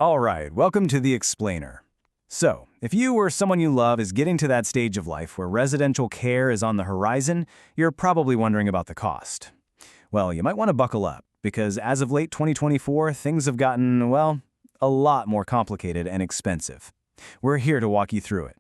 All right, welcome to The Explainer. So, if you or someone you love is getting to that stage of life where residential care is on the horizon, you're probably wondering about the cost. Well, you might want to buckle up, because as of late 2024, things have gotten, well, a lot more complicated and expensive. We're here to walk you through it.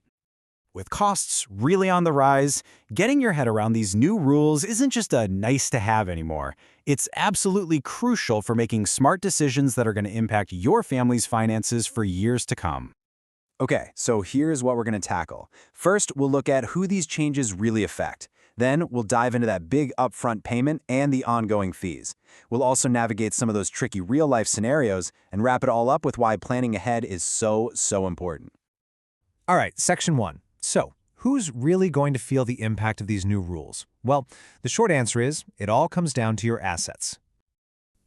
With costs really on the rise, getting your head around these new rules isn't just a nice-to-have anymore. It's absolutely crucial for making smart decisions that are going to impact your family's finances for years to come. Okay, so here's what we're going to tackle. First, we'll look at who these changes really affect. Then, we'll dive into that big upfront payment and the ongoing fees. We'll also navigate some of those tricky real-life scenarios and wrap it all up with why planning ahead is so important. All right, Section 1. So, who's really going to feel the impact of these new rules? Well, the short answer is, it all comes down to your assets.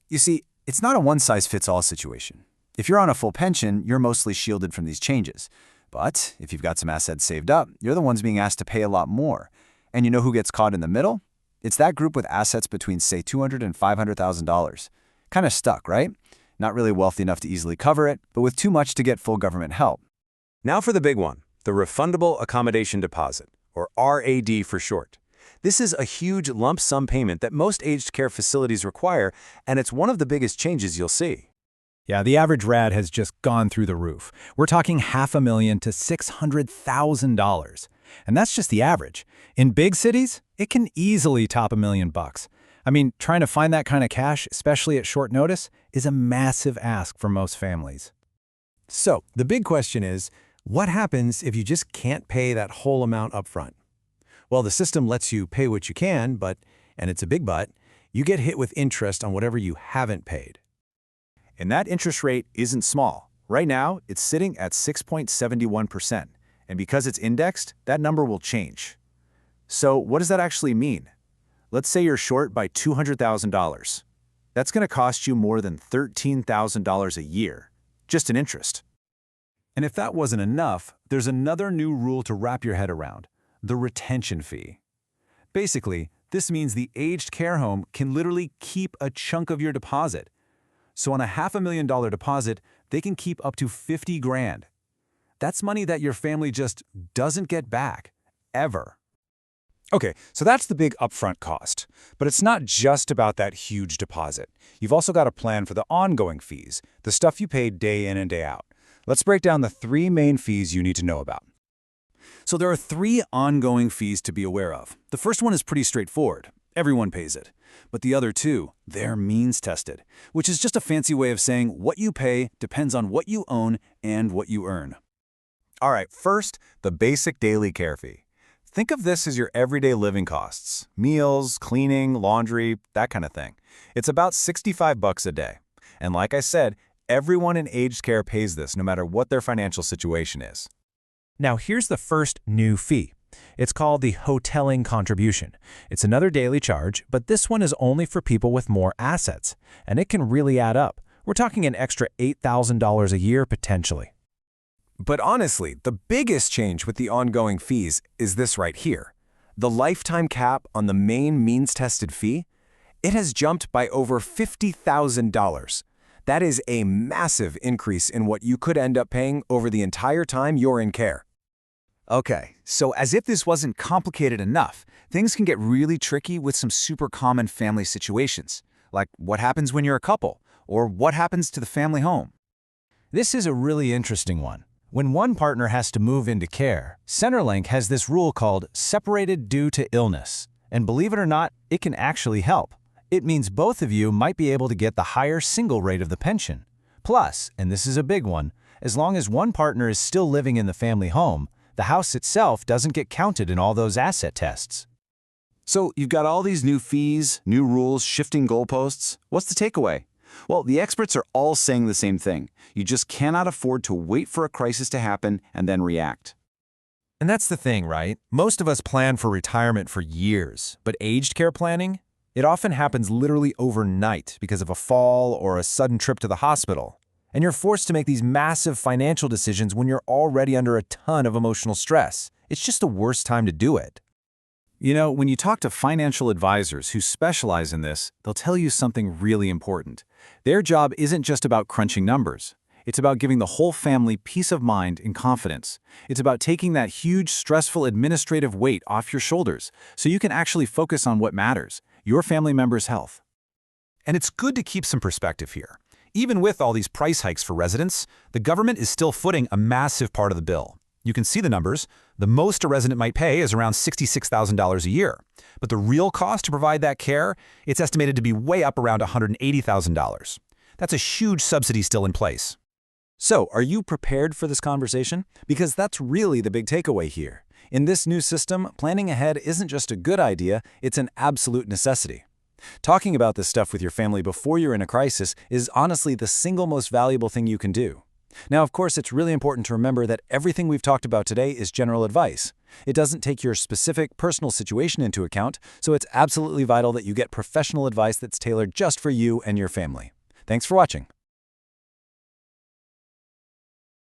You see, it's not a one-size-fits-all situation. If you're on a full pension, you're mostly shielded from these changes. But if you've got some assets saved up, you're the ones being asked to pay a lot more. And you know who gets caught in the middle? It's that group with assets between, say, $200,000 and $500,000. Kind of stuck, right? Not really wealthy enough to easily cover it, but with too much to get full government help. Now for the big one, the Refundable Accommodation Deposit, or RAD for short. This is a huge lump sum payment that most aged care facilities require, and it's one of the biggest changes you'll see. Yeah, the average RAD has just gone through the roof. We're talking $500,000 to $600,000. And that's just the average. In big cities, it can easily top $1 million. I mean, trying to find that kind of cash, especially at short notice, is a massive ask for most families. So, the big question is, what happens if you just can't pay that whole amount up front? Well, the system lets you pay what you can, but, and it's a big but, you get hit with interest on whatever you haven't paid. And that interest rate isn't small. Right now, it's sitting at 6.71%. And because it's indexed, that number will change. So what does that actually mean? Let's say you're short by $200,000. That's going to cost you more than $13,000 a year, just in interest. And if that wasn't enough, there's another new rule to wrap your head around: the retention fee. Basically, this means the aged care home can literally keep a chunk of your deposit. So on a $500,000 deposit, they can keep up to $50,000. That's money that your family just doesn't get back, ever. Okay, so that's the big upfront cost. But it's not just about that huge deposit. You've also got to plan for the ongoing fees, the stuff you pay day in and day out. Let's break down the 3 main fees you need to know about. So there are 3 ongoing fees to be aware of. The first one is pretty straightforward. Everyone pays it. But the other 2, they're means tested, which is just a fancy way of saying what you pay depends on what you own and what you earn. All right, first, the basic daily care fee. Think of this as your everyday living costs: meals, cleaning, laundry, that kind of thing. It's about $65 a day. And like I said, everyone in aged care pays this no matter what their financial situation is. Now here's the first new fee. It's called the hoteling contribution. It's another daily charge, but this one is only for people with more assets, and it can really add up. We're talking an extra $8,000 a year potentially. But honestly, the biggest change with the ongoing fees is this right here. The lifetime cap on the main means-tested fee, it has jumped by over $50,000. That is a massive increase in what you could end up paying over the entire time you're in care. Okay, so as if this wasn't complicated enough, things can get really tricky with some super common family situations, like what happens when you're a couple, or what happens to the family home. This is a really interesting one. When one partner has to move into care, Centerlink has this rule called separated due to illness. And believe it or not, it can actually help. It means both of you might be able to get the higher single rate of the pension. Plus, and this is a big one, as long as one partner is still living in the family home, the house itself doesn't get counted in all those asset tests. So you've got all these new fees, new rules, shifting goalposts. What's the takeaway? Well, the experts are all saying the same thing. You just cannot afford to wait for a crisis to happen and then react. And that's the thing, right? Most of us plan for retirement for years, but aged care planning? It often happens literally overnight because of a fall or a sudden trip to the hospital. And you're forced to make these massive financial decisions when you're already under a ton of emotional stress. It's just the worst time to do it. You know, when you talk to financial advisors who specialize in this, they'll tell you something really important. Their job isn't just about crunching numbers. It's about giving the whole family peace of mind and confidence. It's about taking that huge, stressful administrative weight off your shoulders so you can actually focus on what matters, your family member's health. And it's good to keep some perspective here. Even with all these price hikes for residents, the government is still footing a massive part of the bill. You can see the numbers. The most a resident might pay is around $66,000 a year. But the real cost to provide that care, it's estimated to be way up around $180,000. That's a huge subsidy still in place. So, are you prepared for this conversation? Because that's really the big takeaway here. In this new system, planning ahead isn't just a good idea, it's an absolute necessity. Talking about this stuff with your family before you're in a crisis is honestly the single most valuable thing you can do. Now, of course, it's really important to remember that everything we've talked about today is general advice. It doesn't take your specific personal situation into account, so it's absolutely vital that you get professional advice that's tailored just for you and your family. Thanks for watching.